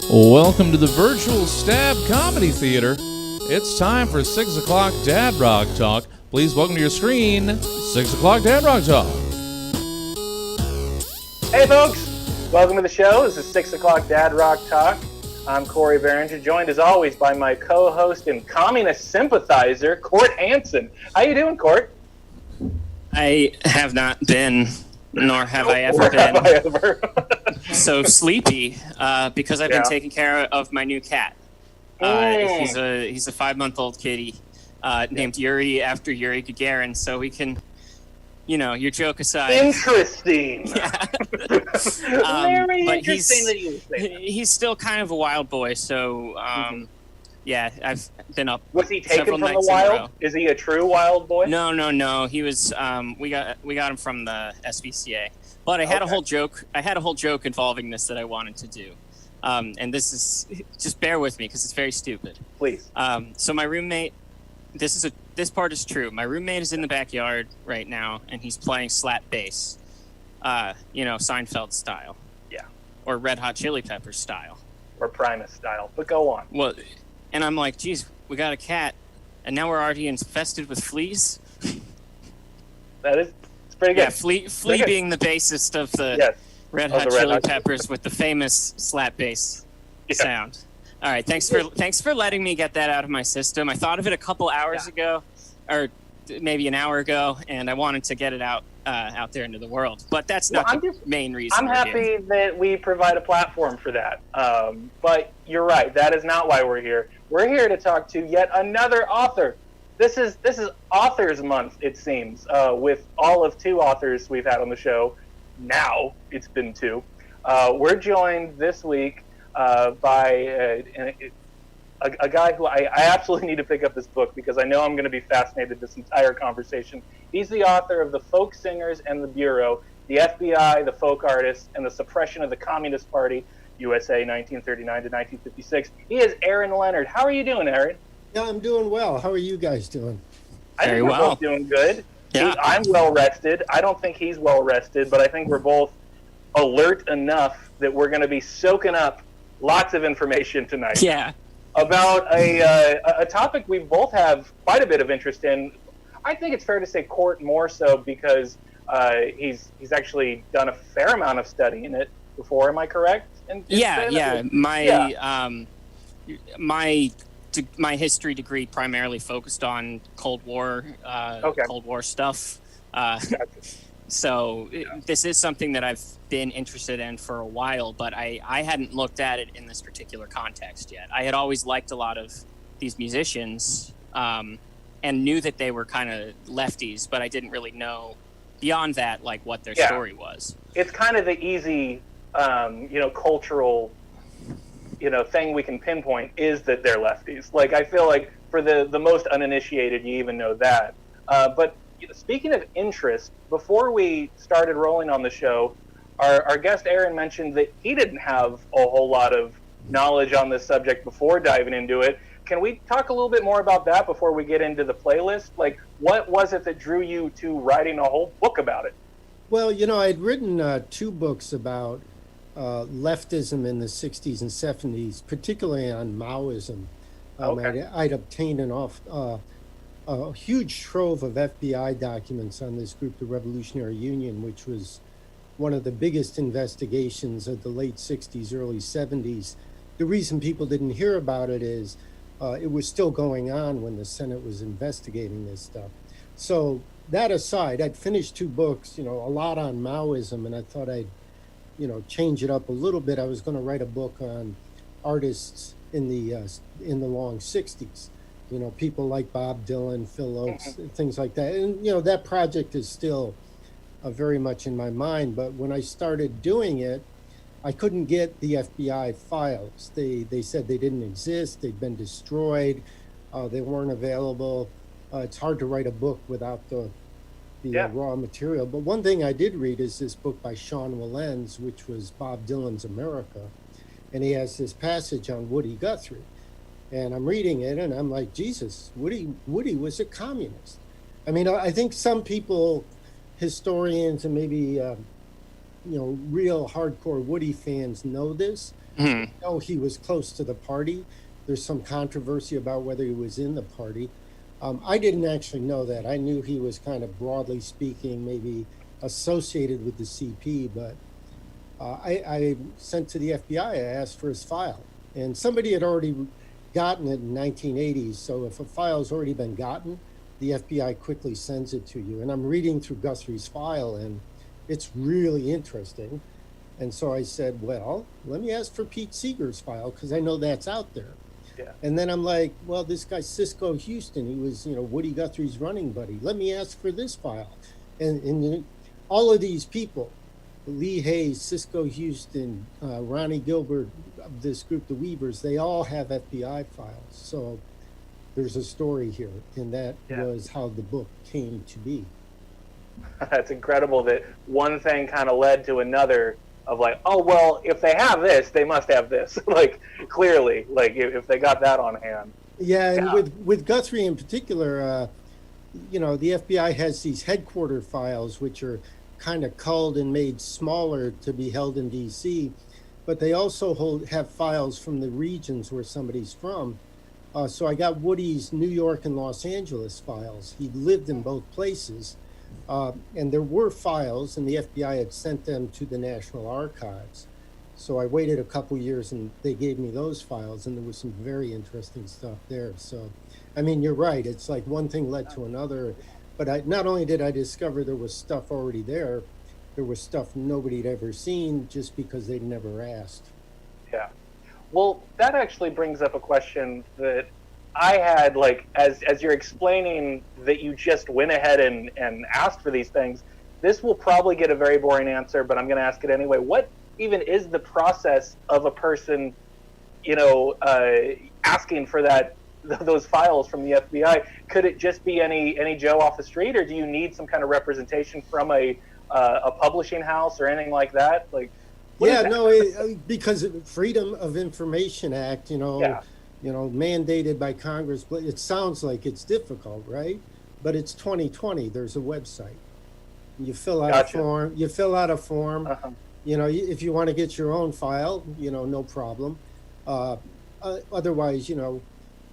Welcome to the Virtual Stab Comedy Theater. It's time for 6 o'clock Dad Rock Talk. Please welcome to your screen, 6 o'clock Dad Rock Talk. Hey folks, welcome to the show. This is 6 o'clock Dad Rock Talk. I'm Corey Behringer, joined as always by my co-host and communist sympathizer, Court Hansen. How you doing, Court? I have not been, nor have I ever Or been, have I ever? so sleepy because I've been taking care of my new cat. He's a 5-month-old kitty named Yuri after Yuri Gagarin, so we can, your joke aside. Interesting. Yeah. Very but interesting that you would say that. He's still kind of a wild boy, so yeah, I've been up. Was he taken several from the nights in a row. wild? Is he a true wild boy? No. He was. We got him from the SPCA. But I had a whole joke. I had a whole joke involving this that I wanted to do, and this is just bear with me because it's very stupid. Please. So my roommate. This part is true. My roommate is in the backyard right now, and he's playing slap bass. Seinfeld style. Yeah. Or Red Hot Chili Peppers style. Or Primus style. But go on. Well, and I'm like, geez, we got a cat, and now we're already infested with fleas. It's pretty good. Yeah, Flea being the bassist of the Red Hot Chili Peppers with the famous slap bass sound. All right, thanks for letting me get that out of my system. I thought of it a couple hours ago, or maybe an hour ago, and I wanted to get it out there into the world. But that's not the main reason. I'm happy that we provide a platform for that. But you're right, that is not why we're here. We're here to talk to yet another author. This is Authors Month, it seems, with all of 2 authors we've had on the show. Now it's been 2. We're joined this week by a guy who I absolutely need to pick up this book because I know I'm going to be fascinated this entire conversation. He's the author of The Folk Singers and the Bureau, The FBI, The Folk Artists, and the Suppression of the Communist Party, USA 1939 to 1956. He is Aaron Leonard. How are you doing, Aaron? Yeah, I'm doing well. How are you guys doing? I think we're both doing good. Yeah. I'm well rested. I don't think he's well rested, but I think we're both alert enough that we're going to be soaking up lots of information tonight. Yeah. About a topic we both have quite a bit of interest in. I think it's fair to say Court more so because he's actually done a fair amount of study in it before. Am I correct? Yeah. My history degree primarily focused on Cold War stuff. So this is something that I've been interested in for a while, but I hadn't looked at it in this particular context yet. I had always liked a lot of these musicians and knew that they were kind of lefties, but I didn't really know beyond that like what their story was. It's kind of the easy, cultural, thing we can pinpoint is that they're lefties. Like I feel like for the most uninitiated, you even know that. But speaking of interest, before we started rolling on the show, our guest Aaron mentioned that he didn't have a whole lot of knowledge on this subject before diving into it. Can we talk a little bit more about that before we get into the playlist? Like, what was it that drew you to writing a whole book about it? Well, I'd written 2 books about leftism in the 60s and 70s, particularly on Maoism. I'd obtained a huge trove of FBI documents on this group, the Revolutionary Union, which was one of the biggest investigations of the late 60s, early 70s. The reason people didn't hear about it is it was still going on when the Senate was investigating this stuff. So that aside, I'd finished 2 books, a lot on Maoism, and I thought I'd, change it up a little bit. I was going to write a book on artists in the long 60s. People like Bob Dylan, Phil Oakes, things like that. And, that project is still very much in my mind. But when I started doing it, I couldn't get the FBI files. They said they didn't exist. They'd been destroyed. They weren't available. It's hard to write a book without the raw material. But one thing I did read is this book by Sean Wilentz, which was Bob Dylan's America. And he has this passage on Woody Guthrie. And I'm reading it, and I'm like, Jesus, Woody was a communist. I mean, I think some people, historians and maybe real hardcore Woody fans know this, know he was close to the party. There's some controversy about whether he was in the party. I didn't actually know that. I knew he was kind of, broadly speaking, maybe associated with the CP, but I sent to the FBI, I asked for his file. And somebody had already gotten it in 1980s, so if a file's already been gotten, the FBI quickly sends it to you. And I'm reading through Guthrie's file, and it's really interesting. And so I said, well, let me ask for Pete Seeger's file, because I know that's out there. Yeah. And then I'm like, well, this guy Cisco Houston, he was, Woody Guthrie's running buddy. Let me ask for this file. And all of these people, Lee Hayes, Cisco Houston, Ronnie Gilbert, this group, the Weavers, they all have FBI files. So there's a story here, and that was how the book came to be. That's incredible that one thing kind of led to another of like, oh, well, if they have this, they must have this. Like, clearly, like if they got that on hand. Yeah, and with Guthrie in particular, the FBI has these headquarter files, which are kind of culled and made smaller to be held in D.C., but they also have files from the regions where somebody's from. So I got Woody's New York and Los Angeles files. He lived in both places. And there were files, and the FBI had sent them to the National Archives. So I waited a couple years, and they gave me those files, and there was some very interesting stuff there. So, I mean, you're right. It's like one thing led to another. But not only did I discover there was stuff already there was stuff nobody had ever seen just because they'd never asked. Yeah. Well, that actually brings up a question that I had, like, as you're explaining that you just went ahead and asked for these things, this will probably get a very boring answer, but I'm going to ask it anyway. What even is the process of a person, asking for those files from the FBI? Could it just be any Joe off the street, or do you need some kind of representation from a publishing house or anything like that? Like, because of the Freedom of Information Act, mandated by Congress, but it sounds like it's difficult, right? But it's 2020. There's a website. You fill out a form. Uh-huh. If you want to get your own file, no problem. Otherwise,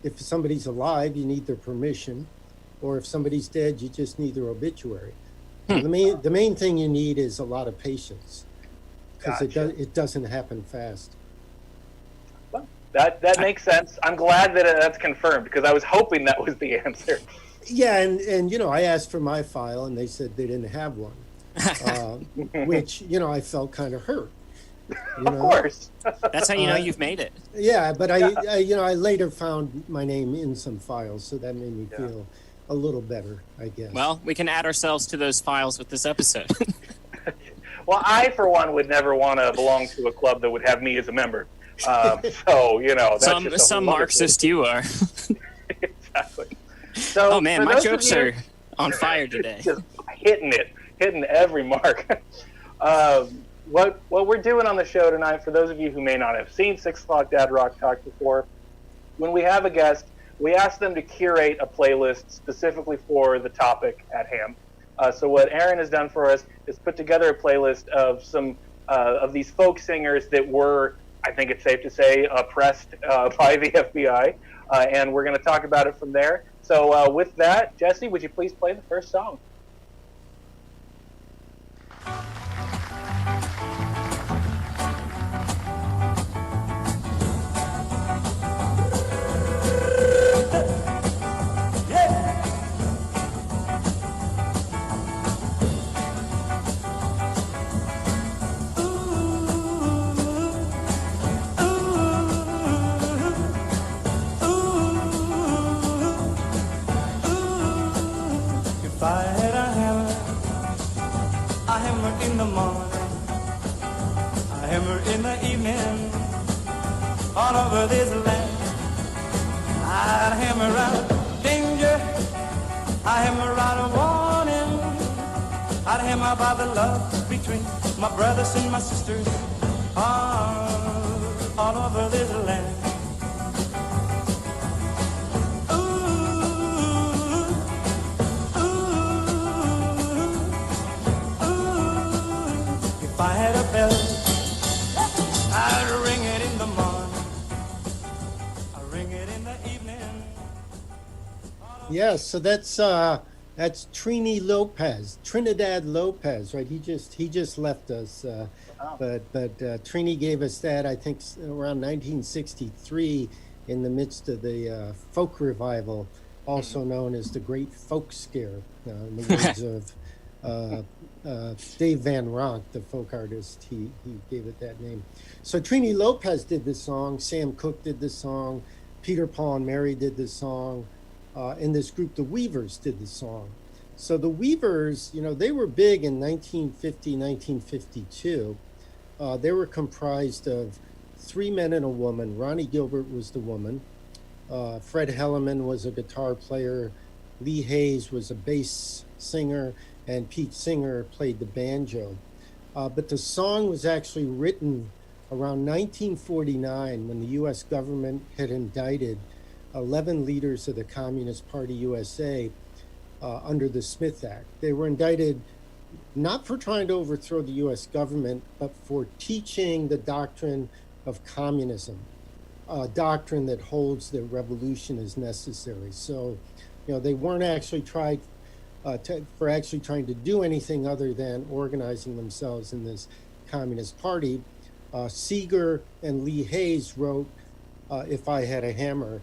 if somebody's alive, you need their permission, or if somebody's dead, you just need their obituary. So the main thing you need is a lot of patience, because it doesn't happen fast. Well, that makes sense. I'm glad that that's confirmed, because I was hoping that was the answer. Yeah, and I asked for my file, and they said they didn't have one, which I felt kind of hurt. Of course. That's how you've made it. Yeah, but I later found my name in some files, so that made me feel a little better, I guess. Well, we can add ourselves to those files with this episode. Well, I, for one, would never want to belong to a club that would have me as a member. That's some Marxist you are. Exactly. So, oh man, my jokes are on fire today. Just hitting every mark. What we're doing on the show tonight, for those of you who may not have seen 6 O'Clock Dad Rock Talk before, when we have a guest, we ask them to curate a playlist specifically for the topic at hand. So what Aaron has done for us is put together a playlist of some of these folk singers that were, I think it's safe to say, oppressed by the FBI, and we're going to talk about it from there. So with that, Jesse, would you please play the first song? In the morning, a hammer in the evening, all over this land. I'd hammer out danger, I'd hammer out a warning, I'd hammer about the love between my brothers and my sisters, all over this land. If I had a bell, I'd ring it in the Yeah, so that's Trinidad Lopez, right? He just left us, but Trini gave us that, I think, around 1963, in the midst of the folk revival, also known as the Great Folk Scare, in the words of Dave Van Ronk, the folk artist. He gave it that name. So Trini Lopez did this song, Sam Cooke did this song, Peter, Paul, and Mary did this song. And this group, the Weavers, did the song. So the Weavers, they were big in 1950, 1952. They were comprised of 3 men and a woman. Ronnie Gilbert was the woman. Fred Hellerman was a guitar player. Lee Hayes was a bass singer. And Pete Singer played the banjo. But the song was actually written around 1949, when the U.S. government had indicted 11 leaders of the Communist Party USA under the Smith Act. They were indicted not for trying to overthrow the U.S. government, but for teaching the doctrine of communism, a doctrine that holds that revolution is necessary. So, they weren't actually trying to do anything other than organizing themselves in this Communist Party. Seeger and Lee Hayes wrote If I Had a Hammer,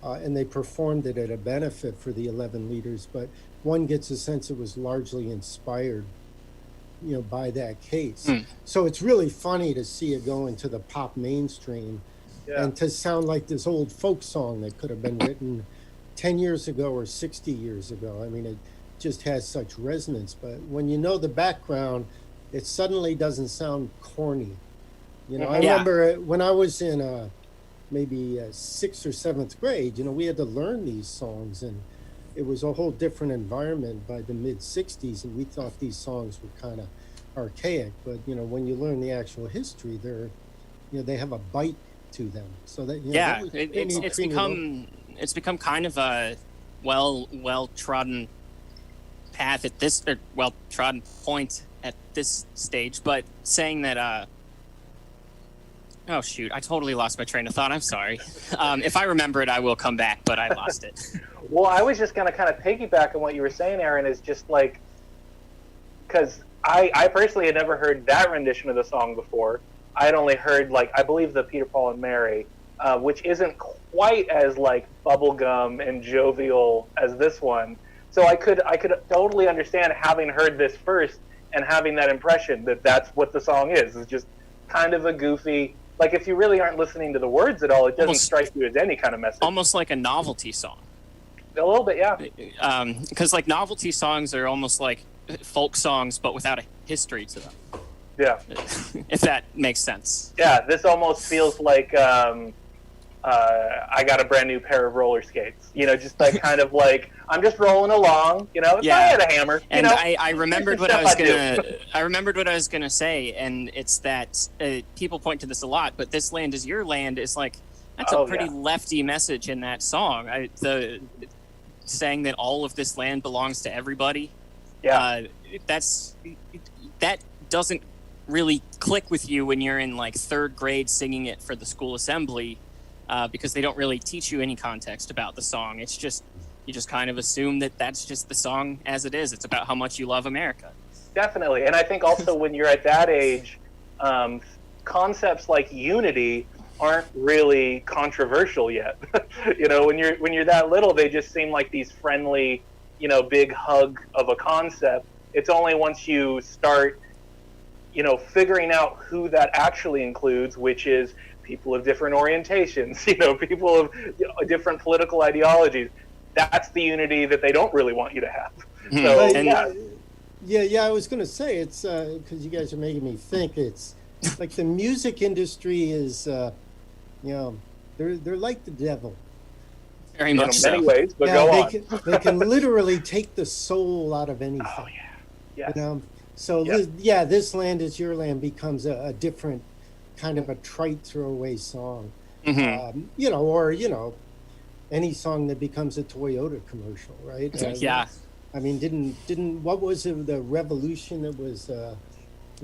and they performed it at a benefit for the 11 leaders, but one gets a sense it was largely inspired, by that case. So it's really funny to see it go into the pop mainstream and to sound like this old folk song that could have been written 10 years ago or 60 years ago. I mean, it just has such resonance, but when you know the background, it suddenly doesn't sound corny. I remember when I was in maybe 6th or 7th grade, we had to learn these songs, and it was a whole different environment by the mid 60s, and we thought these songs were kind of archaic, but when you learn the actual history, they have a bite to them. So that it's become kind of a well trodden path at this, or well trodden point at this stage, but saying that oh shoot, I totally lost my train of thought. I'm sorry. If I remember it, I will come back, but I lost it. Well, I was just going to kind of piggyback on what you were saying, Aaron, is just like, because I personally had never heard that rendition of the song before. I had only heard, I believe the Peter, Paul, and Mary, which isn't quite as, bubblegum and jovial as this one. So I could totally understand having heard this first and having that impression that that's what the song is. It's just kind of a goofy... if you really aren't listening to the words at all, it doesn't strike you as any kind of message. Almost like a novelty song. A little bit, yeah. Because novelty songs are almost like folk songs, but without a history to them. Yeah. If that makes sense. Yeah, this almost feels like I got a brand new pair of roller skates. Just kind of I'm just rolling along. If I had a hammer. And I remembered what I remembered what I was gonna say, and it's that people point to this a lot, but "This Land Is Your Land" is that's a pretty lefty message in that song. Saying that all of this land belongs to everybody. Yeah. That doesn't really click with you when you're in 3rd grade singing it for the school assembly, because they don't really teach you any context about the song. It's just, you just kind of assume that that's just the song as it is. It's about how much you love America. Definitely. And I think also when you're at that age, concepts like unity aren't really controversial yet. When you're that little, they just seem like these friendly, big hug of a concept. It's only once you start, figuring out who that actually includes, which is people of different orientations, people of different political ideologies. That's the unity that they don't really want you to have. So, I was going to say, it's because you guys are making me think, it's like the music industry is, they're like the devil. Very much in many ways, but go on. They can literally take the soul out of anything. Oh, yeah. Yes. So, This Land Is Your Land becomes a different kind of a trite throwaway song. Mm-hmm. Or any song that becomes a Toyota commercial, right? I mean, didn't what was it, the Revolution that was it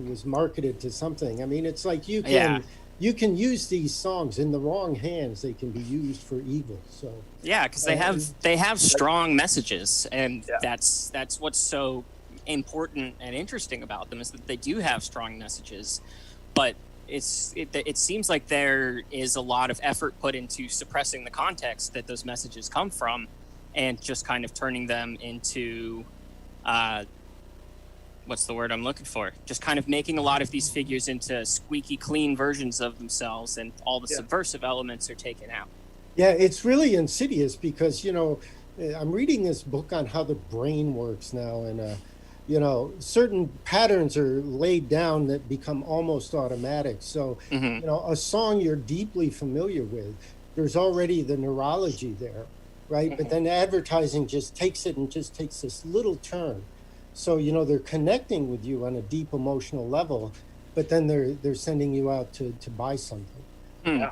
was marketed to something? I mean, it's like you can you can use these songs in the wrong hands. They can be used for evil. So yeah, because they have strong messages, and that's what's so important and interesting about them, is that they do have strong messages, but it seems like there is a lot of effort put into suppressing the context that those messages come from, and just kind of turning them into what's the word I'm looking for? Just kind of making a lot of these figures into squeaky clean versions of themselves, and all the subversive elements are taken out. Yeah, it's really insidious because, I'm reading this book on how the brain works now, and certain patterns are laid down that become almost automatic. So, a song you're deeply familiar with, there's already the neurology there, right? But then advertising just takes it and just takes this little turn. So, they're connecting with you on a deep emotional level, but then they're sending you out to buy something. Yeah.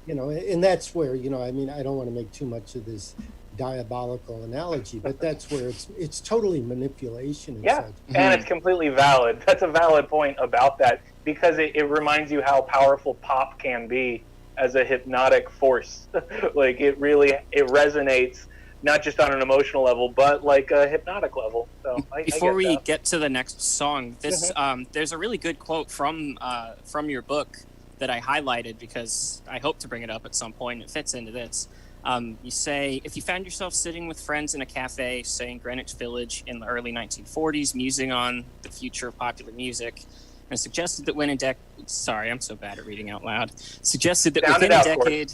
And that's where, I don't want to make too much of this diabolical analogy, but that's where it's totally manipulation. And such. And it's completely valid. That's a valid point about that, because it reminds you how powerful pop can be as a hypnotic force. Like it resonates not just on an emotional level, but like a hypnotic level. So before we get to the next song, this there's a really good quote from your book that I highlighted because I hope to bring it up at some point. It fits into this. You say, if you found yourself sitting with friends in a cafe, say in Greenwich Village in the early 1940s, musing on the future of popular music, and suggested that sorry, I'm so bad at reading out loud. Suggested that within a decade,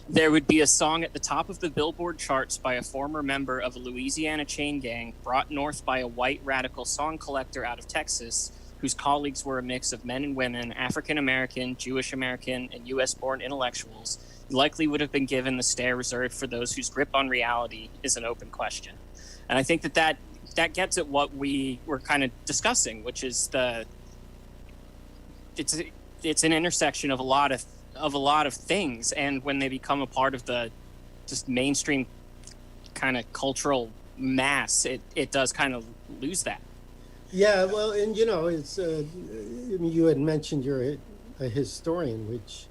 there would be a song at the top of the Billboard charts by a former member of a Louisiana chain gang brought north by a white radical song collector out of Texas, whose colleagues were a mix of men and women, African American, Jewish American, and U.S.-born intellectuals, likely would have been given the stare reserved for those whose grip on reality is an open question. And I think that gets at what we were kind of discussing, which is it's an intersection of a lot of things, and when they become a part of the just mainstream kind of cultural mass, it does kind of lose that. Yeah, well, and it's you had mentioned you're a historian, which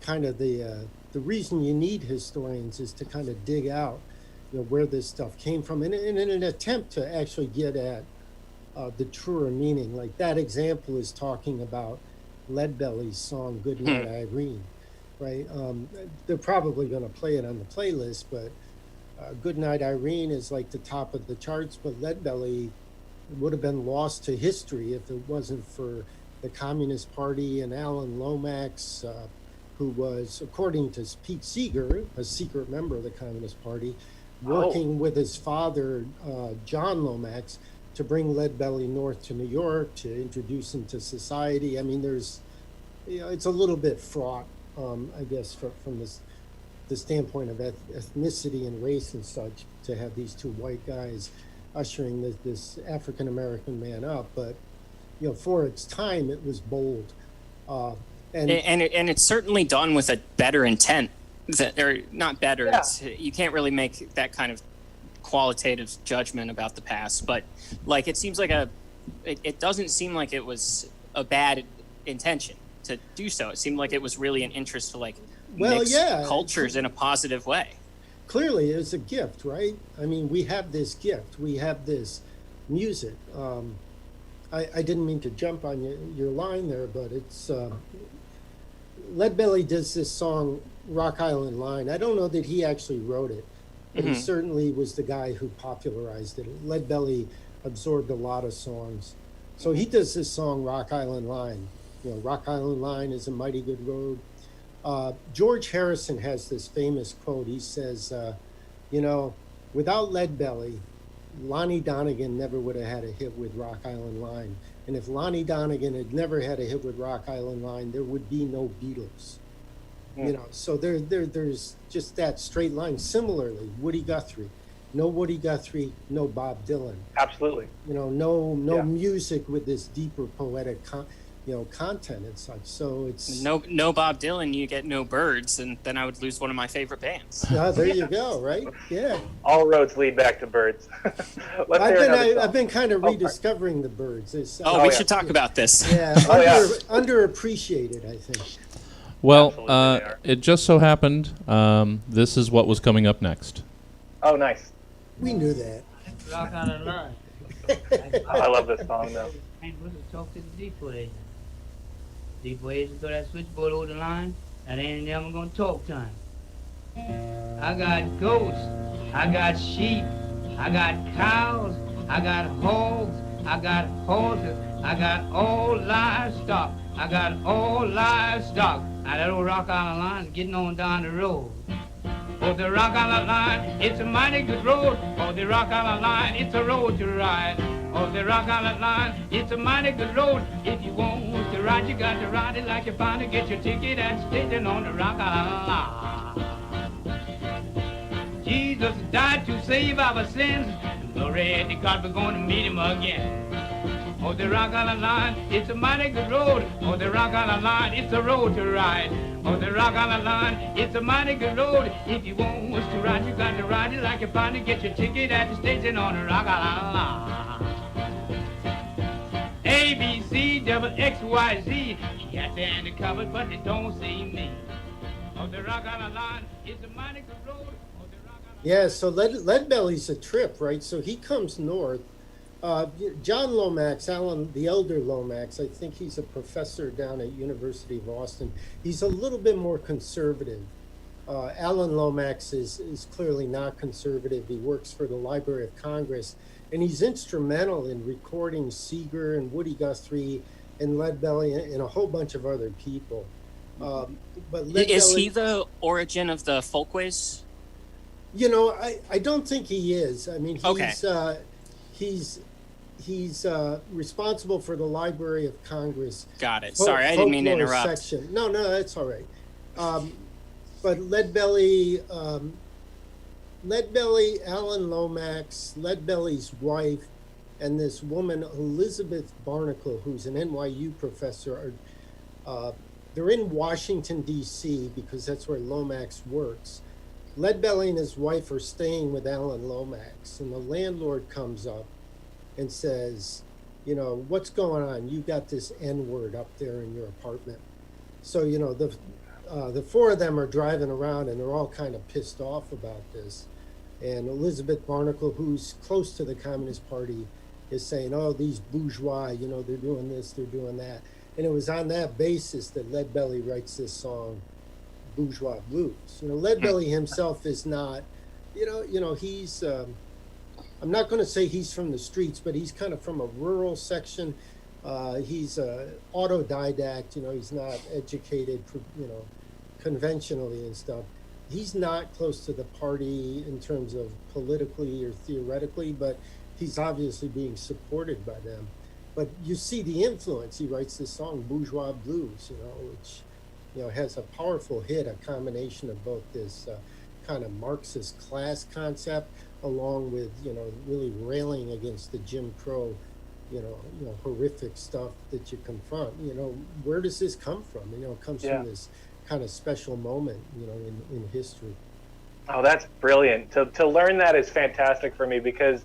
kind of the reason you need historians is to kind of dig out where this stuff came from, and in an attempt to actually get at the truer meaning. Like that example is talking about Leadbelly's song "Goodnight Irene," right? They're probably going to play it on the playlist, but "Goodnight Irene" is like the top of the charts, but Leadbelly would have been lost to history if it wasn't for the Communist Party and Alan Lomax, who was, according to Pete Seeger, a secret member of the Communist Party, working with his father, John Lomax, to bring Leadbelly north to New York to introduce him to society. I mean, it's a little bit fraught, I guess, from the standpoint of ethnicity and race and such, to have these two white guys ushering this African American man up. But for its time, it was bold, and it's certainly done with a better intent, or not better. Yeah. You can't really make that kind of qualitative judgment about the past, but like it seems like it doesn't seem like it was a bad intention to do so. It seemed like it was really an interest to mix cultures in a positive way. Clearly, it's a gift, right? I mean, we have this gift. We have this music. I didn't mean to jump on your line there, but it's Leadbelly does this song, Rock Island Line. I don't know that he actually wrote it, but he certainly was the guy who popularized it. Leadbelly absorbed a lot of songs. So he does this song, Rock Island Line. Rock Island Line is a mighty good road. George Harrison has this famous quote. He says, without Leadbelly, Lonnie Donegan never would have had a hit with Rock Island Line. And if Lonnie Donegan had never had a hit with Rock Island Line, there would be no Beatles. So there's just that straight line. Similarly, Woody Guthrie. No Woody Guthrie, no Bob Dylan. Absolutely. No music with this deeper poetic content and such. So it's no Bob Dylan, you get no Birds, and then I would lose one of my favorite bands. There you go, right? Yeah. All roads lead back to Birds. I've been kind of rediscovering the Birds. We should talk about this. Yeah, underappreciated, I think. Well, Absolutely they are. it just so happened this is what was coming up next. Oh, nice. We knew that. Rock out of line. I love this song, though. Ain't supposed to talk to the depot agent. Depot agent got that switchboard over the line, and they ain't never gonna talk to him. I got goats, I got sheep, I got cows, I got hogs, I got horses, I got all livestock, I got all livestock. Now that old Rock Island line is getting on down the road. Oh, the Rock Island line, it's a mighty good road. Oh, the Rock Island line, it's a road to ride. Oh, the Rock Island line, it's a mighty good road. If you want to ride, you got to ride it like you found it. Get your ticket and station on the Rock Island line. Jesus died to save our sins. Glory to God, we're going to meet him again. Oh, the Rock Island line, it's a mighty good road. Oh, the Rock Island line, it's a road to ride. Oh, the Rock Island line, it's a mighty good road. If you want us to ride, you got to ride it like you find it. Get your ticket at the station on the Rock Island line. A, B, C, double X, Y, Z. You got the end covered, but they don't see me. Oh, the Rock Island line, it's a mighty good road. Oh, the Rock Island Yeah, so Leadbelly's a trip, right? So he comes north. John Lomax, Alan, the elder Lomax, I think he's a professor down at University of Austin. He's a little bit more conservative. Alan Lomax is clearly not conservative. He works for the Library of Congress, and he's instrumental in recording Seeger and Woody Guthrie and Leadbelly and a whole bunch of other people. But Leadbelly, Is he the origin of the folkways? You know, I don't think he is. I mean, he's responsible for the Library of Congress. Got it. Sorry, I didn't mean to interrupt. Section. No, that's all right. But Leadbelly, Alan Lomax, Leadbelly's wife, and this woman, Elizabeth Barnacle, who's an NYU professor, they're in Washington, D.C., because that's where Lomax works. Leadbelly and his wife are staying with Alan Lomax, and the landlord comes up and says, you know, what's going on? You got this N-word up there in your apartment. So, you know, the four of them are driving around, and they're all kind of pissed off about this. And Elizabeth Barnacle, who's close to the Communist Party, is saying, oh, these bourgeois, you know, they're doing this, they're doing that. And it was on that basis that Leadbelly writes this song, Bourgeois Blues. You know, Leadbelly himself is not, you know, he's, I'm not going to say he's from the streets, but he's kind of from a rural section. He's autodidact, you know, he's not educated, you know, conventionally and stuff. He's not close to the party in terms of politically or theoretically, but he's obviously being supported by them. But you see the influence. He writes this song, Bourgeois Blues, you know, which, you know, has a powerful hit, a combination of both this kind of Marxist class concept along with, you know, really railing against the Jim Crow, you know, horrific stuff that you confront. You know, where does this come from? You know, it comes from this kind of special moment, you know, in history. Oh, that's brilliant. To learn that is fantastic for me because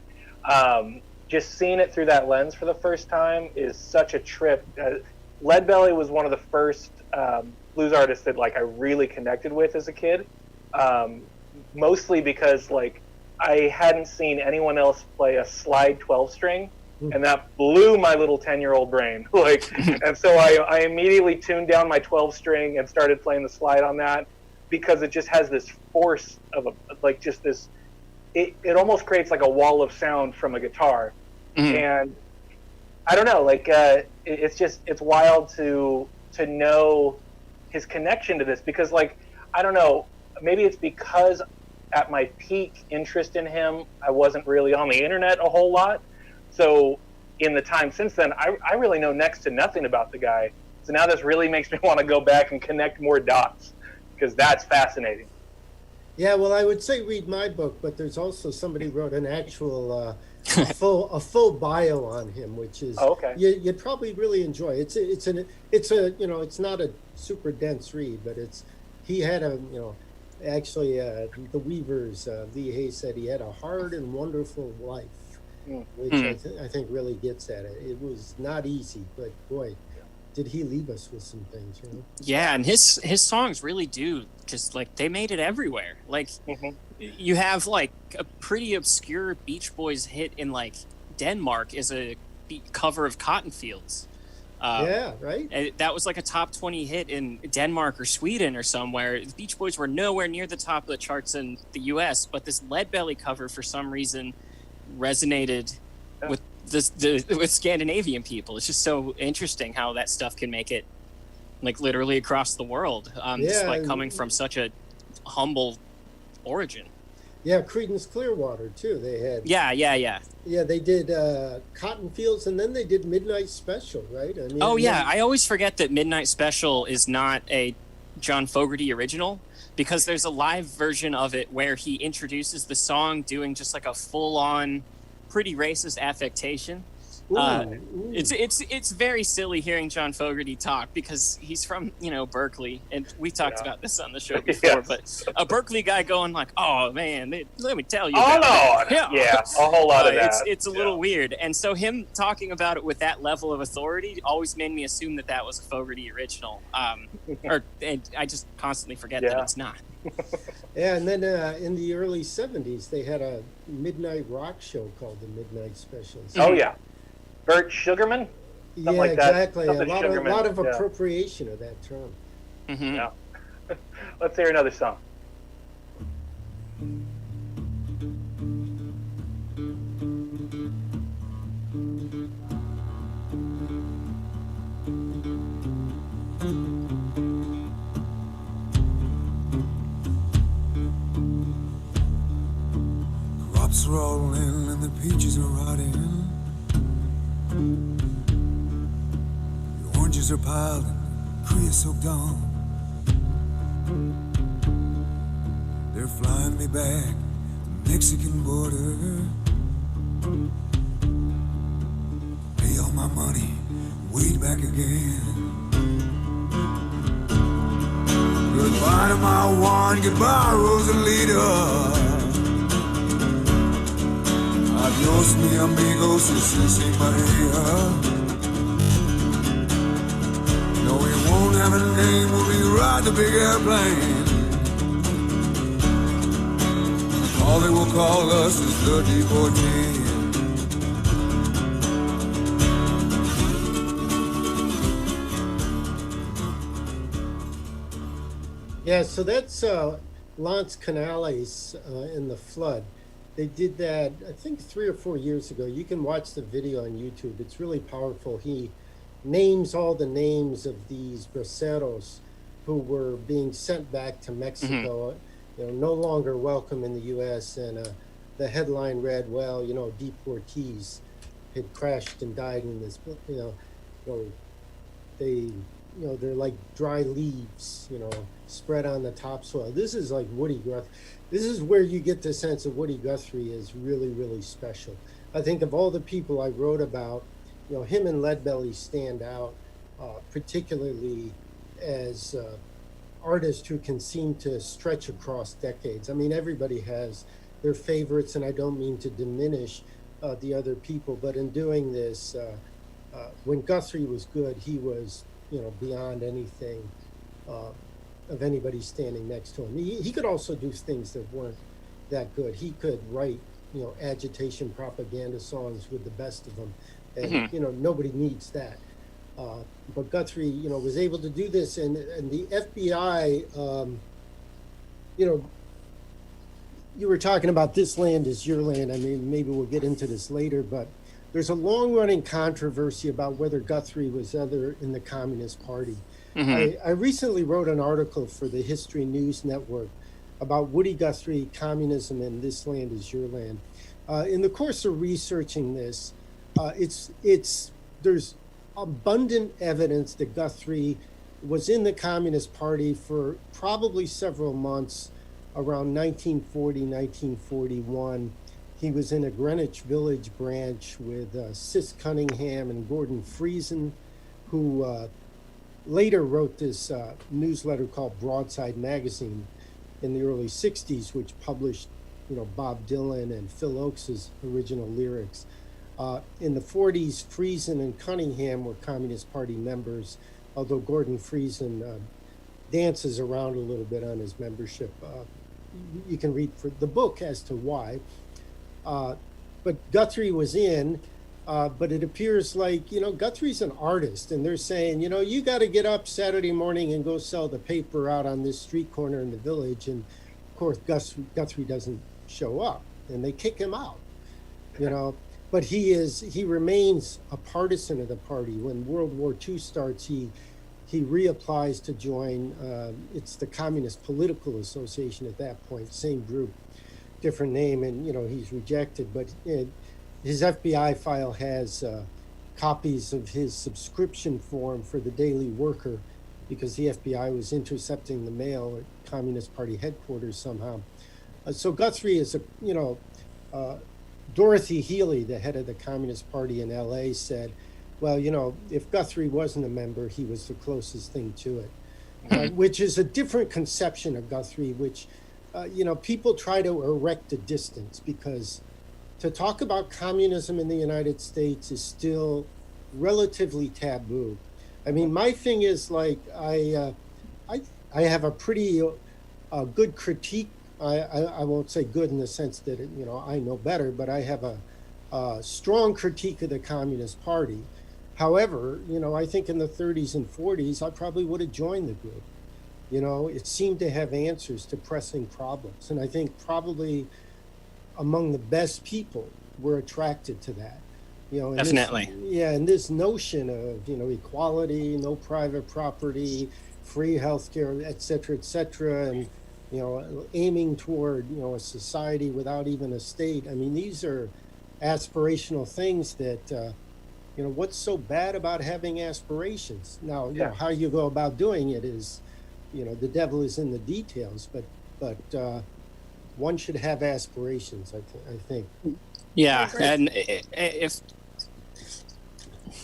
just seeing it through that lens for the first time is such a trip. Leadbelly was one of the first blues artists that like I really connected with as a kid, mostly because like I hadn't seen anyone else play a slide 12 string, and that blew my little 10-year-old brain. Like, and so I immediately tuned down my 12 string and started playing the slide on that because it just has this force of like just this. It almost creates like a wall of sound from a guitar, and I don't know, like it's wild to know his connection to this because like I don't know, maybe it's because at my peak interest in him I wasn't really on the internet a whole lot, so in the time since then I really know next to nothing about the guy, so now this really makes me want to go back and connect more dots because that's fascinating. Yeah, well, I would say read my book, but there's also somebody wrote an actual a full bio on him, which is you'd probably really enjoy. It's a you know, it's not a super dense read, but he had a, you know, actually the Weavers, Lee Hayes said he had a hard and wonderful life, which I think really gets at it. It was not easy, but boy, did he leave us with some things, you know? Yeah, and his songs really do just like they made it everywhere. Like you have like a pretty obscure Beach Boys hit in like Denmark is a cover of Cotton Fields. Yeah, right. And that was like a top 20 hit in Denmark or Sweden or somewhere. The Beach Boys were nowhere near the top of the charts in the U.S., but this Leadbelly cover for some reason resonated with with Scandinavian people. It's just so interesting how that stuff can make it like literally across the world, despite coming from such a humble origin. Yeah, Creedence Clearwater too. They had. Yeah, they did Cotton Fields, and then they did Midnight Special, right? I mean, I always forget that Midnight Special is not a John Fogerty original, because there's a live version of it where he introduces the song doing just like a full-on pretty racist affectation. It's very silly hearing John Fogerty talk, because he's from Berkeley, and we talked about this on the show before. But a Berkeley guy going like, "Oh man, let me tell you." A whole lot of that. It's a little weird, and so him talking about it with that level of authority always made me assume that was a Fogerty original. And I just constantly forget that it's not. Yeah, and then in the early '70s, they had a midnight rock show called the Midnight Specials. Oh yeah. Bert Sugarman? Something like exactly. That. A lot of appropriation of that term. Mm-hmm. Yeah. Let's hear another song. Crops rolling and the peaches are rotting. The oranges are piled and creosote gone. They're flying me back to Mexican border. Pay all my money, wait back again. Goodbye to my Juan, goodbye Rosalita. Adios, mi amigo, si Maria. No, we won't have a name when we ride the big airplane. All they will call us is the deportees. Yeah, so that's Lance Canales in The Flood. They did that, I think, 3 or 4 years ago. You can watch the video on YouTube. It's really powerful. He names all the names of these braceros who were being sent back to Mexico, no longer welcome in the U.S. And the headline read, well, deportees had crashed and died in this, they're like dry leaves, spread on the topsoil. This is like Woody Guthrie. This is where you get the sense of Woody Guthrie is really, really special. I think of all the people I wrote about, him and Leadbelly stand out, particularly as artists who can seem to stretch across decades. I mean, everybody has their favorites, and I don't mean to diminish the other people, but in doing this, when Guthrie was good, he was, beyond anything of anybody standing next to him. He could also do things that weren't that good. He could write, agitation propaganda songs with the best of them. And, nobody needs that. But Guthrie, was able to do this. And the FBI, you were talking about This Land Is Your Land. I mean, maybe we'll get into this later, but there's a long-running controversy about whether Guthrie was ever in the Communist Party. I recently wrote an article for the History News Network about Woody Guthrie, communism, and This Land Is Your Land. In the course of researching this, there's abundant evidence that Guthrie was in the Communist Party for probably several months around 1940, 1941. He was in a Greenwich Village branch with Sis Cunningham and Gordon Friesen, who later wrote this newsletter called Broadside Magazine in the early 60s, which published, Bob Dylan and Phil Oakes' original lyrics. In the 40s, Friesen and Cunningham were Communist Party members, although Gordon Friesen dances around a little bit on his membership. You can read for the book as to why. But Guthrie was in, but it appears like, Guthrie's an artist, and they're saying, you got to get up Saturday morning and go sell the paper out on this street corner in the village. And of course, Guthrie doesn't show up, and they kick him out, But he remains a partisan of the party. When World War II starts, he reapplies to join. It's the Communist Political Association at that point, same group, different name, and he's rejected. But his FBI file has copies of his subscription form for the Daily Worker, because the FBI was intercepting the mail at Communist Party headquarters somehow. So Guthrie is Dorothy Healy, the head of the Communist Party in LA, said, well, if Guthrie wasn't a member, he was the closest thing to it, which is a different conception of Guthrie, which, people try to erect a distance, because to talk about communism in the United States is still relatively taboo. I mean, my thing is like, I have a pretty good critique. I won't say good in the sense that, I know better, but I have a strong critique of the Communist Party. However, I think in the 30s and 40s, I probably would have joined the group. It seemed to have answers to pressing problems. And I think probably among the best people were attracted to that. Definitely. And this notion of, equality, no private property, free healthcare, et cetera, and, aiming toward, a society without even a state. I mean, these are aspirational things that, what's so bad about having aspirations? Now, how you go about doing it is, the devil is in the details, but one should have aspirations, I think. Yeah, and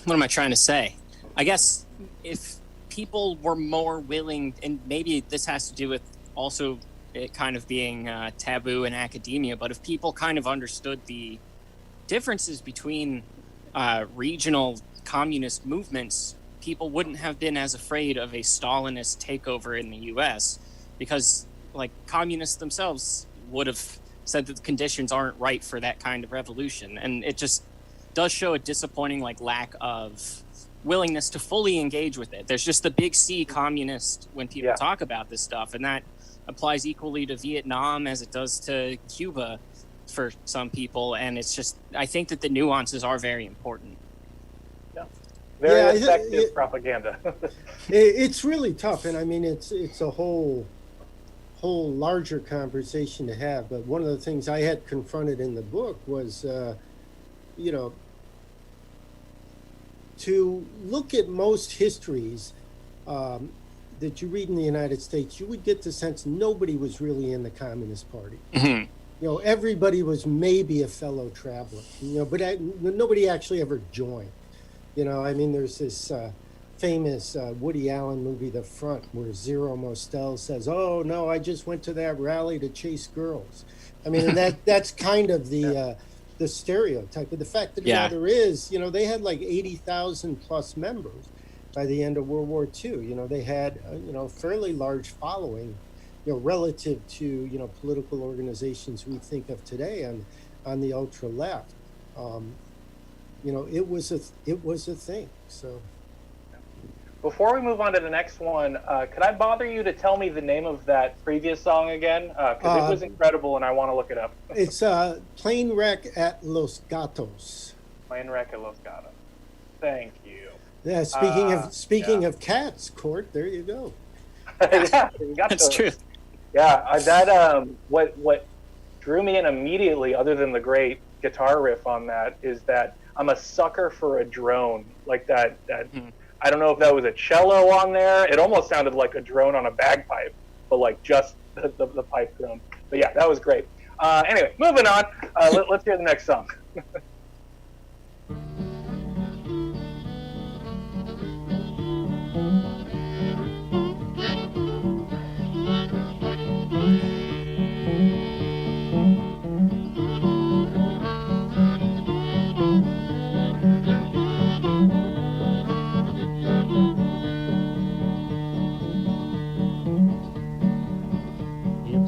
what am I trying to say? I guess if people were more willing, and maybe this has to do with also it kind of being taboo in academia, but if people kind of understood the differences between regional communist movements, people wouldn't have been as afraid of a Stalinist takeover in the U.S. because, communists themselves would have said that the conditions aren't right for that kind of revolution. And it just does show a disappointing, lack of willingness to fully engage with it. There's just the big C communist when people talk about this stuff, and that applies equally to Vietnam as it does to Cuba for some people. And it's just, I think that the nuances are very important. Very effective propaganda. It's really tough, and I mean it's a whole larger conversation to have. But one of the things I had confronted in the book was, to look at most histories that you read in the United States, you would get the sense nobody was really in the Communist Party. Mm-hmm. Everybody was maybe a fellow traveler, but nobody actually ever joined. There's this famous Woody Allen movie, The Front, where Zero Mostel says, "Oh no, I just went to that rally to chase girls." I mean, that's kind of the stereotype. But the fact that there is, they had like 80,000 plus members by the end of World War II. They had a fairly large following, relative to political organizations we think of today on the ultra left. It was a thing. So before we move on to the next one, could I bother you to tell me the name of that previous song again? Because it was incredible and I want to look it up. It's Plane Wreck at Los Gatos. Plane Wreck at Los Gatos. Thank you. Yeah, speaking of cats, Court, there you go. That's true. Yeah, that what drew me in immediately, other than the great guitar riff on that, is that I'm a sucker for a drone like that. I don't know if that was a cello on there. It almost sounded like a drone on a bagpipe, but just the pipe drone. But yeah, that was great. Anyway, moving on. Let's hear the next song.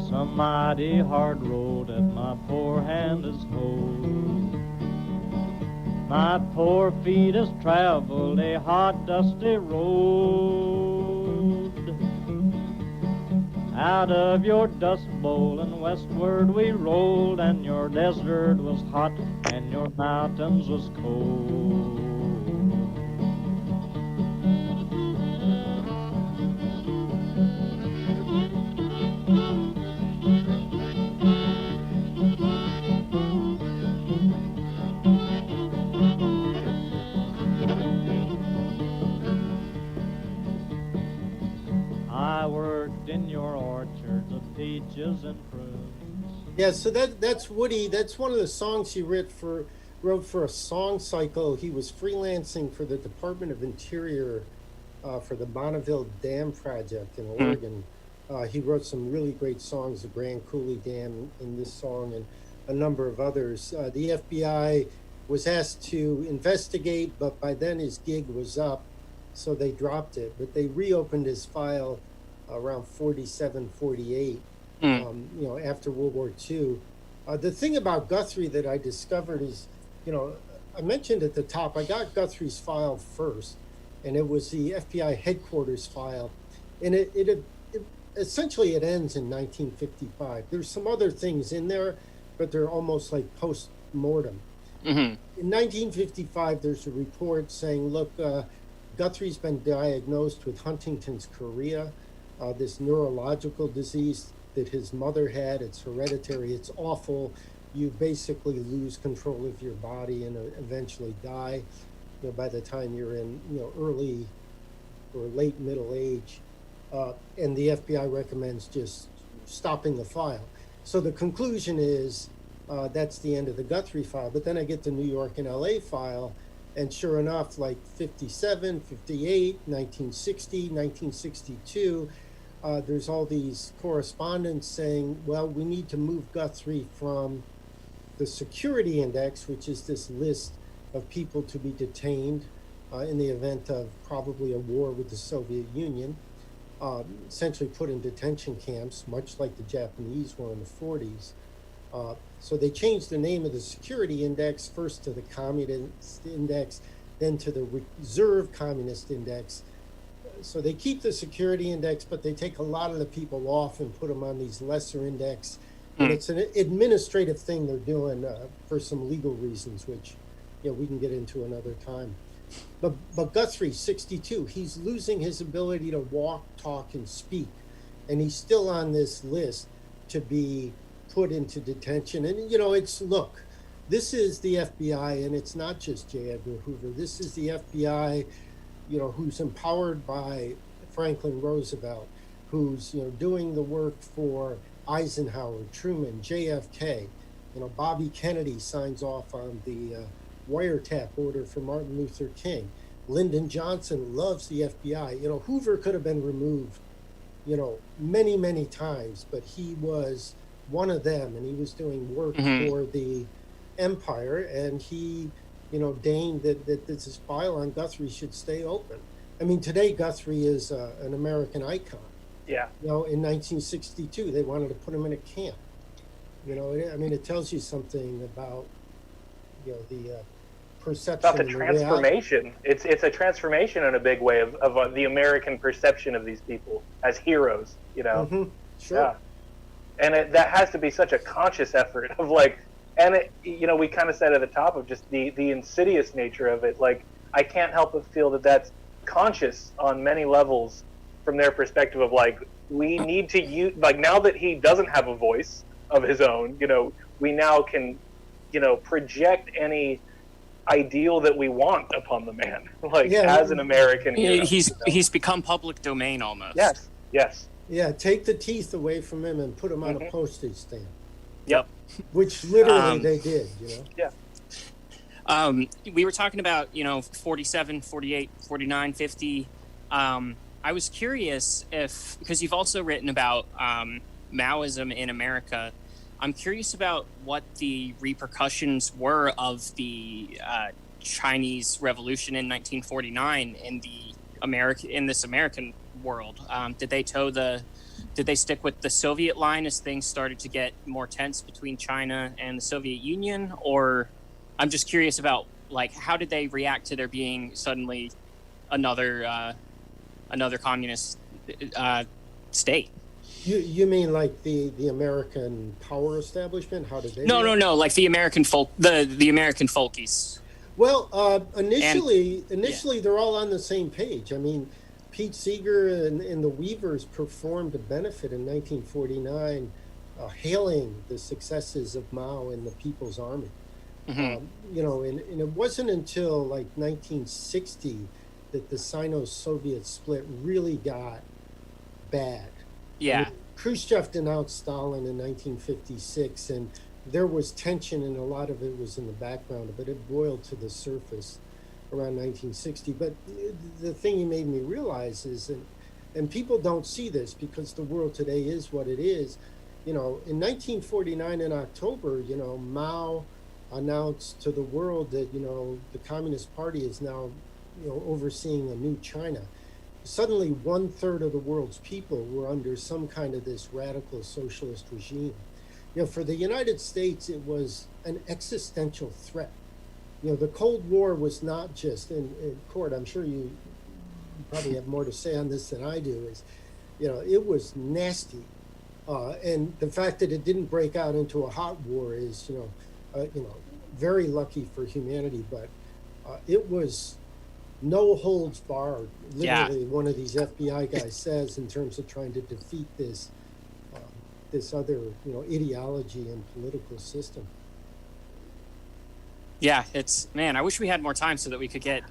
It's a mighty hard road that my poor hand has hold. My poor feet has traveled a hot, dusty road. Out of your dust bowl and westward we rolled, and your desert was hot and your mountains was cold. I worked in your orchards of peaches and prunes. Yeah, so that's Woody. That's one of the songs he wrote for a song cycle. He was freelancing for the Department of Interior for the Bonneville Dam project in Oregon. He wrote some really great songs, the Grand Coulee Dam in this song and a number of others. The FBI was asked to investigate, but by then his gig was up, so they dropped it. But they reopened his file around 47, 48, after World War II. The thing about Guthrie that I discovered is, I mentioned at the top, I got Guthrie's file first, and it was the FBI headquarters file. And it essentially it ends in 1955. There's some other things in there, but they're almost like post-mortem. In 1955, there's a report saying, look, Guthrie's been diagnosed with Huntington's chorea, this neurological disease that his mother had. It's hereditary. It's awful. You basically lose control of your body and eventually die by the time you're in early or late middle age. And the FBI recommends just stopping the file. So the conclusion is that's the end of the Guthrie file. But then I get the New York and LA file, and sure enough, like 57, 58, 1960, 1962, there's all these correspondence saying, well, we need to move Guthrie from the security index, which is this list of people to be detained in the event of probably a war with the Soviet Union, essentially put in detention camps, much like the Japanese were in the 40s. So they changed the name of the security index first to the communist index, then to the reserve communist index. So they keep the security index, but they take a lot of the people off and put them on these lesser index. And it's an administrative thing they're doing for some legal reasons, which we can get into another time. But Guthrie, 62, he's losing his ability to walk, talk, and speak. And he's still on this list to be put into detention. And, look, this is the FBI, and it's not just J. Edgar Hoover. This is the FBI, who's empowered by Franklin Roosevelt, who's, doing the work for Eisenhower, Truman, JFK. Bobby Kennedy signs off on the wiretap order for Martin Luther King. Lyndon Johnson loves the FBI. Hoover could have been removed, many, many times, but he was one of them, and he was doing work for the empire, and he, deigned that this file on Guthrie should stay open. I mean, today Guthrie is an American icon. Yeah. In 1962, they wanted to put him in a camp. It tells you something about, the perception. About the transformation. It's a transformation in a big way of the American perception of these people as heroes. Sure. Yeah. And that has to be such a conscious effort of we kind of said at the top of just the insidious nature of it. Like, I can't help but feel that that's conscious on many levels from their perspective of we need to use, now that he doesn't have a voice of his own, we now can, project any ideal that we want upon the man, as an American hero. He's become public domain almost. Yes. Yeah, take the teeth away from him and put him on a postage stamp. Yep. Which literally they did, Yeah. We were talking about, 47, 48, 49, 50. I was curious because you've also written about Maoism in America. I'm curious about what the repercussions were of the Chinese Revolution in 1949 in this American world. Did they toe the did they stick with the Soviet line as things started to get more tense between China and the Soviet Union? Or I'm just curious about, like, how did they react to there being suddenly another communist state? You mean like the American power establishment? How did they? No, like the American the American folkies. Well, initially, they're all on the same page. I mean, Pete Seeger and the Weavers performed a benefit in 1949, hailing the successes of Mao and the People's Army. And it wasn't until like 1960 that the Sino-Soviet split really got bad. Yeah. I mean, Khrushchev denounced Stalin in 1956, and there was tension, and a lot of it was in the background, but it boiled to the surface around 1960. But the thing he made me realize is, and people don't see this because the world today is what it is, in 1949 in October, Mao announced to the world that, the Communist Party is now, overseeing a new China. Suddenly 1/3 of the world's people were under some kind of this radical socialist regime. For the United States, it was an existential threat. The Cold War was not just, in Court, I'm sure you probably have more to say on this than I do, is, it was nasty. And the fact that it didn't break out into a hot war is, very lucky for humanity, but it was no holds barred. Literally, one of these FBI guys says, in terms of trying to defeat this other, ideology and political system. Yeah, I wish we had more time so that we could get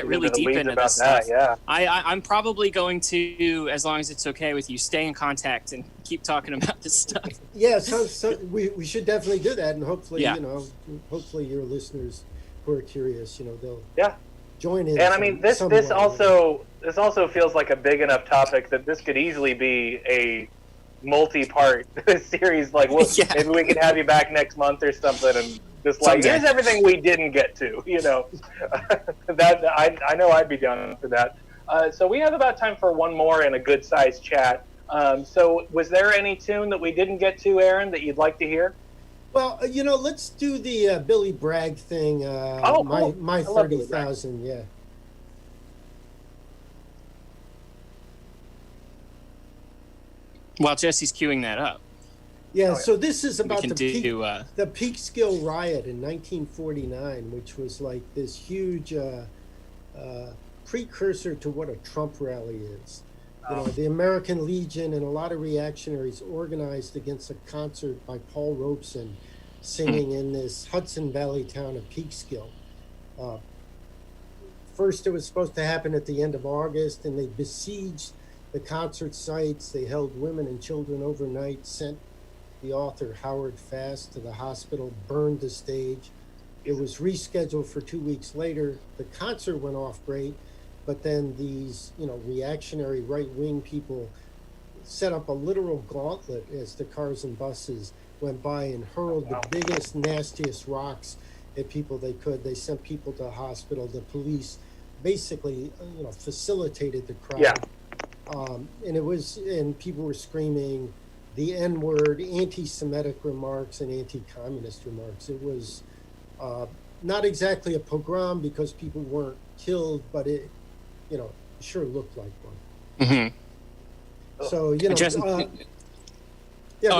really deep into this stuff. Yeah. I'm probably going to, as long as it's okay with you, stay in contact and keep talking about this stuff. Yeah, so we should definitely do that, and hopefully, hopefully your listeners who are curious, they'll join in. And I mean, this also feels like a big enough topic that this could easily be a multi-part series. Like, maybe we could have you back next month or something, and just like, here's everything we didn't get to. That I know I'd be down for that. So we have about time for one more and a good-sized chat. So was there any tune that we didn't get to, Aaron, that you'd like to hear? Well, let's do the Billy Bragg thing. Cool. My 30,000, yeah. While Jesse's queuing that up. Yeah, so this is about the Peekskill riot in 1949, which was like this huge precursor to what a Trump rally is. The American Legion and a lot of reactionaries organized against a concert by Paul Robeson singing in this Hudson Valley town of Peekskill. First, it was supposed to happen at the end of August, and they besieged the concert sites. They held women and children overnight, sent the author Howard Fast to the hospital, burned the stage. It was rescheduled for 2 weeks later. The concert went off great, but then these, reactionary right-wing people set up a literal gauntlet as the cars and buses went by and hurled the biggest, nastiest rocks at people they could. They sent people to the hospital. The police basically, facilitated the crowd. And people were screaming the N-word, anti-Semitic remarks, and anti-communist remarks. It was not exactly a pogrom because people weren't killed, but it, sure looked like one. Mm-hmm. So, I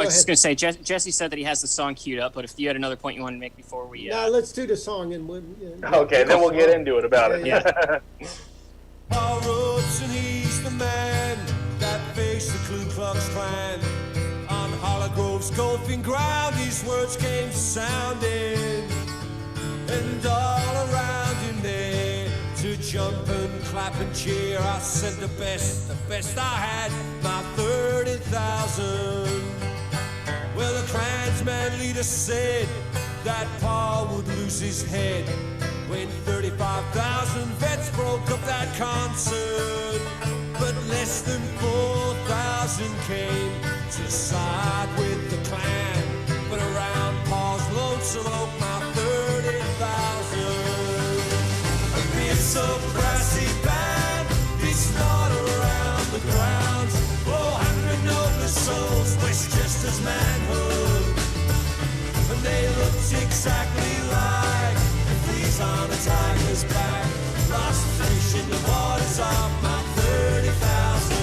was just going to say, Jesse said that he has the song queued up, but if you had another point you wanted to make before we... No, let's do the song and okay, then we'll get into it about it. Yeah. Paul Robeson, he's the man that faced the Ku Klux Klan. On Hollow golfing ground, these words came sounding. And all around him there, to jump and clap and cheer, I sent the best I had, my 30,000. Well, the Klansman leader said that Paul would lose his head when 35,000 vets broke up that concert. But less than 4,000 came to side with the Klan. But around Paul's lonesome oak, my 30,000. It's a brassy band, it's not around the grounds. 400 exactly like the fleas on a tiger's back. Lost fish in the waters of Mount 30,000.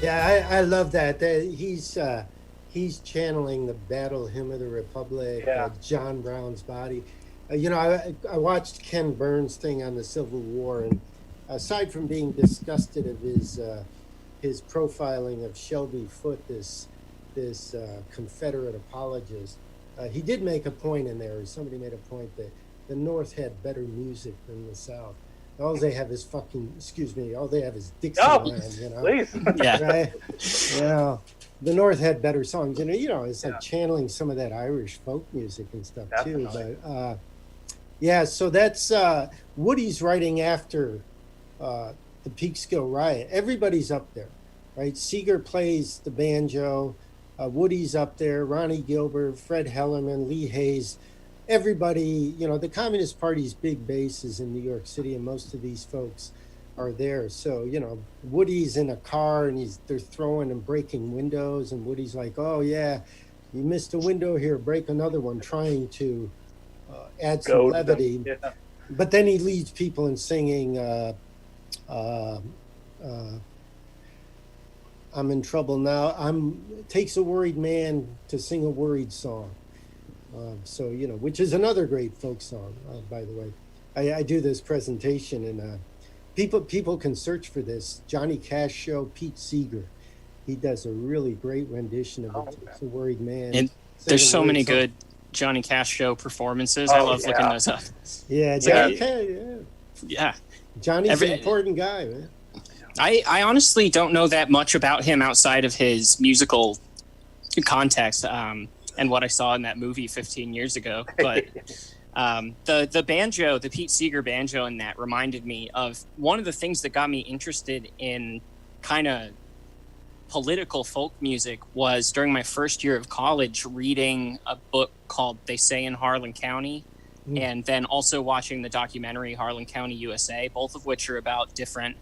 Yeah, I love that. He's channeling the Battle Hymn of the Republic, John Brown's Body. I watched Ken Burns' thing on the Civil War, and aside from being disgusted of his profiling of Shelby Foote, this Confederate apologist, he did make a point in there. Somebody made a point that the North had better music than the South. All they have is all they have is Dixieland, Please. Yeah. Right? The North had better songs. It's like channeling some of that Irish folk music and stuff Definitely. too. But so that's Woody's writing after the Peekskill Riot. Everybody's up there, right? Seeger plays the banjo. Woody's up there. Ronnie Gilbert, Fred Hellerman, Lee Hayes. Everybody, the Communist Party's big base is in New York City, and most of these folks are there. So, Woody's in a car, and they're throwing and breaking windows, and Woody's like, "Oh yeah, you missed a window here, break another one," trying to add some levity. Yeah. But then he leads people in singing "I'm in trouble now." Takes a worried man to sing a worried song. Which is another great folk song, by the way. I do this presentation, and people can search for this. Johnny Cash Show, Pete Seeger. He does a really great rendition of it. It's a worried man. And there's so many good Johnny Cash Show performances. I love looking those up. Yeah, Johnny Cash. Yeah. Johnny's an important guy, man. I honestly don't know that much about him outside of his musical context. And what I saw in that movie 15 years ago. But the banjo, the Pete Seeger banjo in that reminded me of one of the things that got me interested in kind of political folk music was during my first year of college reading a book called They Say in Harlan County, and then also watching the documentary Harlan County, USA, both of which are about different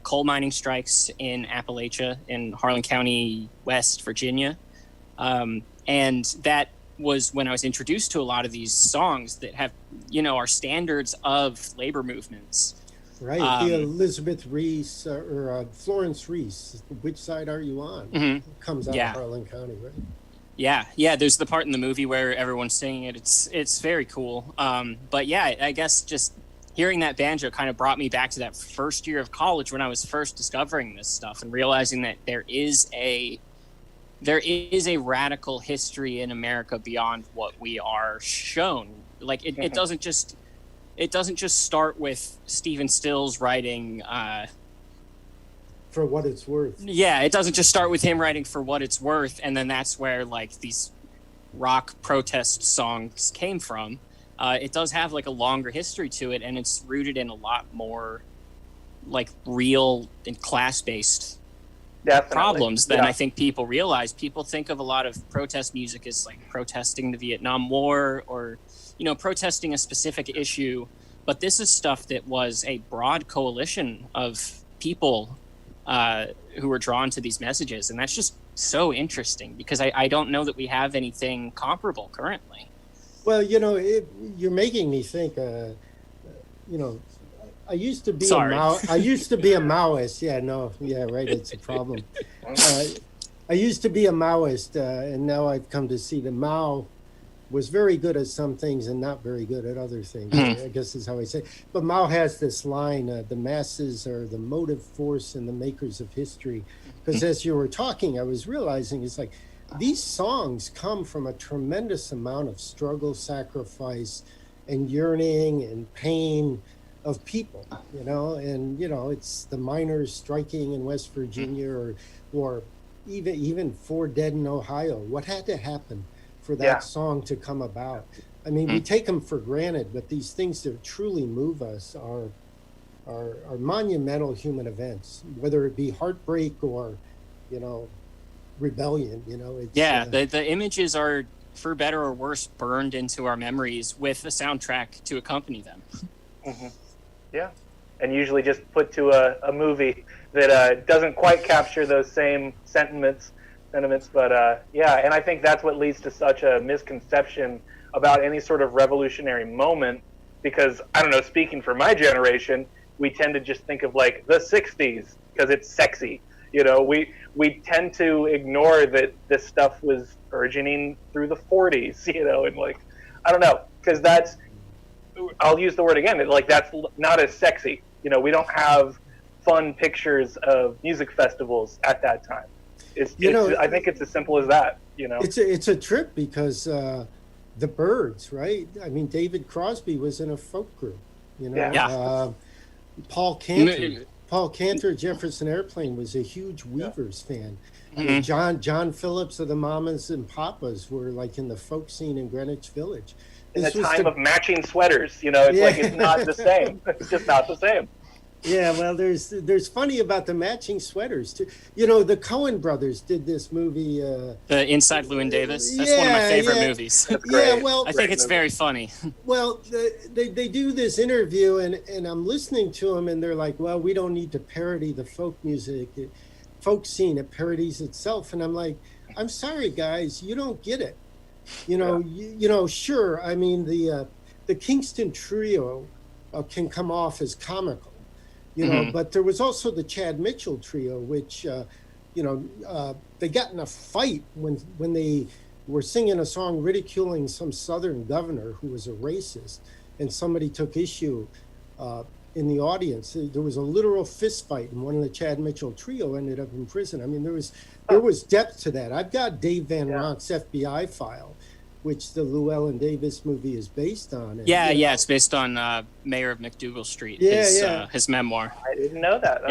coal mining strikes in Appalachia in Harlan County, West Virginia. And that was when I was introduced to a lot of these songs that have, are standards of labor movements. Right. The Elizabeth Reese or Florence Reese, Which Side Are You On? Mm-hmm. Comes out of Harlan County, right? Yeah. There's the part in the movie where everyone's singing it. It's very cool. But yeah, I guess just hearing that banjo kind of brought me back to that first year of college when I was first discovering this stuff and realizing that there is a radical history in America beyond what we are shown. Like it doesn't just start with Stephen Stills writing For What It's Worth. Yeah, it doesn't just start with him writing For What It's Worth, and then that's where like these rock protest songs came from. It does have like a longer history to it, and it's rooted in a lot more like real and class-based problems than I think people realize. People think of a lot of protest music as like protesting the Vietnam War or, protesting a specific issue. But this is stuff that was a broad coalition of people who were drawn to these messages. And that's just so interesting because I don't know that we have anything comparable currently. Well, you're making me think, I used to be I used to be a Maoist. Right. It's a problem. I used to be a Maoist, and now I've come to see that Mao was very good at some things and not very good at other things. I guess is how I say it. But Mao has this line, the masses are the motive force and the makers of history. Because as you were talking, I was realizing it's like these songs come from a tremendous amount of struggle, sacrifice, and yearning and pain of people, and it's the miners striking in West Virginia or even 4 Dead in Ohio. What had to happen for that song to come about? I mean, we take them for granted, but these things that truly move us are monumental human events, whether it be heartbreak or, rebellion. It's, the images are, for better or worse, burned into our memories with a soundtrack to accompany them. Yeah, and usually just put to a movie that doesn't quite capture those same sentiments. But yeah, and I think that's what leads to such a misconception about any sort of revolutionary moment, because, I don't know, speaking for my generation, we tend to just think of like the 60s because it's sexy. You know, we tend to ignore that this stuff was burgeoning through the 40s, you know, and like, I don't know, because that's, I'll use the word again, like that's not as sexy. You know, we don't have fun pictures of music festivals at that time. I think it's as simple as that, you know. It's a trip because the Byrds, right? I mean, David Crosby was in a folk group, you know. Yeah. Paul Cantor, Jefferson Airplane, was a huge Weavers fan. Mm-hmm. John Phillips of the Mamas and Papas were like in the folk scene in Greenwich Village. In the time of matching sweaters, you know, it's like it's not the same. It's just not the same. Yeah, well, there's funny about the matching sweaters too. You know, the Coen brothers did this movie. The Inside Llewyn Davis. That's one of my favorite movies. Yeah, well, I think it's very funny. Well, they do this interview, and I'm listening to them, and they're like, "Well, we don't need to parody the folk music, folk scene. It parodies itself." And I'm like, "I'm sorry, guys, you don't get it. You know, you know, sure. I mean, the Kingston Trio can come off as comical." You know, but there was also the Chad Mitchell Trio, which, you know, they got in a fight when they were singing a song ridiculing some Southern governor who was a racist, and somebody took issue in the audience. There was a literal fist fight, and one of the Chad Mitchell Trio ended up in prison. I mean, there was depth to that. I've got Dave Van Ronk's FBI file, which the Llewyn Davis movie is based on. And, it's based on Mayor of McDougal Street, his memoir. I didn't know that.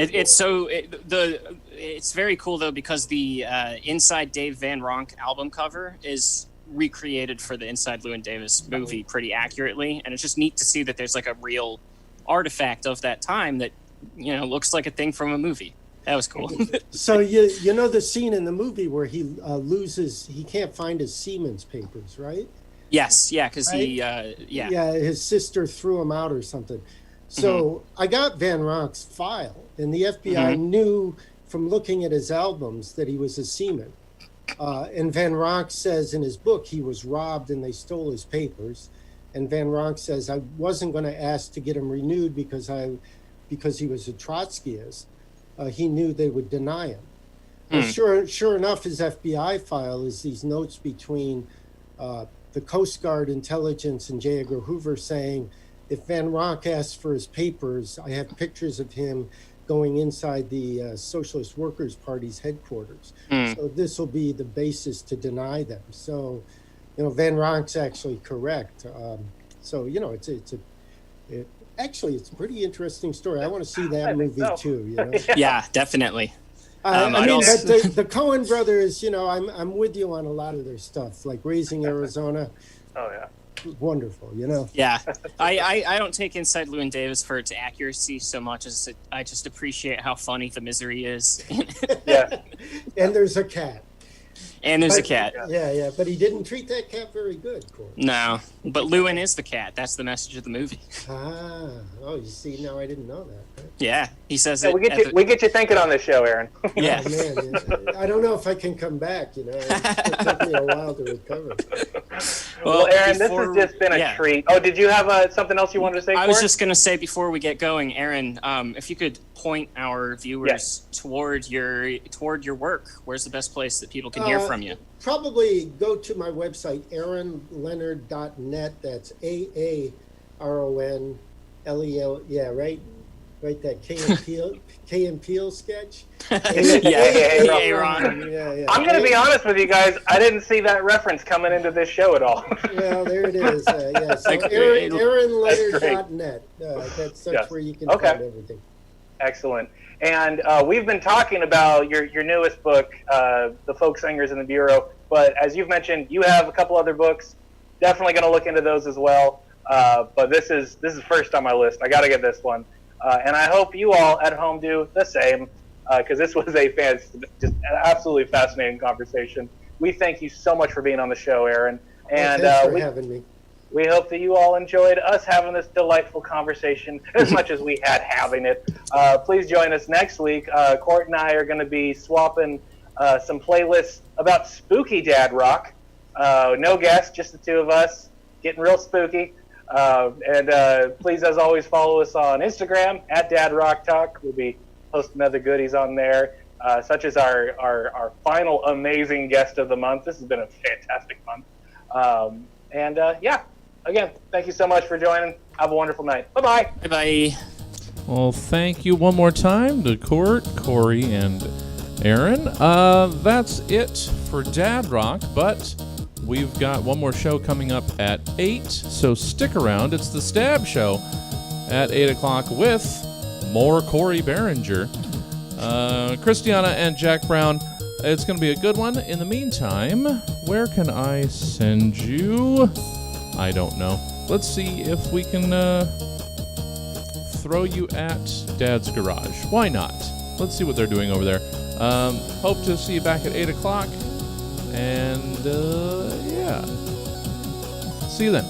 It's very cool though, because the Inside Dave Van Ronk album cover is recreated for the Inside Llewyn Davis movie pretty accurately, and it's just neat to see that there's like a real artifact of that time that, you know, looks like a thing from a movie. That was cool. So you know the scene in the movie where he he can't find his Siemens papers, right? Yes, yeah, because right? His sister threw him out or something. So I got Van Ronk's file, and the FBI knew from looking at his albums that he was a Seaman. And Van Ronk says in his book he was robbed and they stole his papers. And Van Ronk says, I wasn't going to ask to get him renewed because he was a Trotskyist. He knew they would deny him. Sure enough, his FBI file is these notes between the Coast Guard intelligence and J. Edgar Hoover saying, if Van Ronk asks for his papers, I have pictures of him going inside the Socialist Workers' Party's headquarters. So this will be the basis to deny them. So, you know, Van Ronk's actually correct. So, you know, actually, it's a pretty interesting story. I want to see that movie too. You know? Yeah, definitely. I mean, but the Coen brothers, you know, I'm with you on a lot of their stuff, like Raising Arizona. Oh yeah, wonderful. You know. Yeah, I don't take Inside Llewyn Davis for its accuracy so much as I just appreciate how funny The Misery is. Yeah, and there's a cat. And there's a cat. Yeah, but he didn't treat that cat very good, Corey. No, but Llewyn is the cat. That's the message of the movie. You see, now I didn't know that. Right? Yeah, he says it. We get you thinking on this show, Aaron. Yeah. Oh, man, I don't know if I can come back, you know. It took me a while to recover. Well, Aaron, this has just been a treat. Oh, did you have something else you wanted to say? I was just going to say before we get going, Aaron, if you could point our viewers toward your work. Where's the best place that people can hear from you? Probably go to my website, aaronleonard.net. That's AARONLEL. Yeah, right. Right, that Key and Peele sketch. Aaron. Yeah. I'm going to be honest with you guys. I didn't see that reference coming into this show at all. Well, there it is. So aaronleonard.net. That's where you can find everything. Excellent. And we've been talking about your newest book, The Folk Singers in the Bureau. But as you've mentioned, you have a couple other books. Definitely going to look into those as well. But this is first on my list. I got to get this one. And I hope you all at home do the same, because this was just an absolutely fascinating conversation. We thank you so much for being on the show, Aaron. And thanks for having me. We hope that you all enjoyed us having this delightful conversation as much as we had having it. Please join us next week. Court and I are going to be swapping some playlists about spooky dad rock. No guests, just the two of us, getting real spooky. And please, as always, follow us on Instagram at Dad Rock Talk. We'll be posting other goodies on there, such as our final amazing guest of the month. This has been a fantastic month. Again, thank you so much for joining. Have a wonderful night. Bye-bye. Bye-bye. Well, thank you one more time to Court, Corey, and Aaron. That's it for Dad Rock, but we've got one more show coming up at 8, so stick around. It's the Stab Show at 8 o'clock with more Corey Behringer, Christiana, and Jack Brown. It's going to be a good one. In the meantime, where can I send you? I don't know. Let's see if we can throw you at Dad's Garage. Why not? Let's see what they're doing over there. Hope to see you back at 8 o'clock. And, yeah. See you then.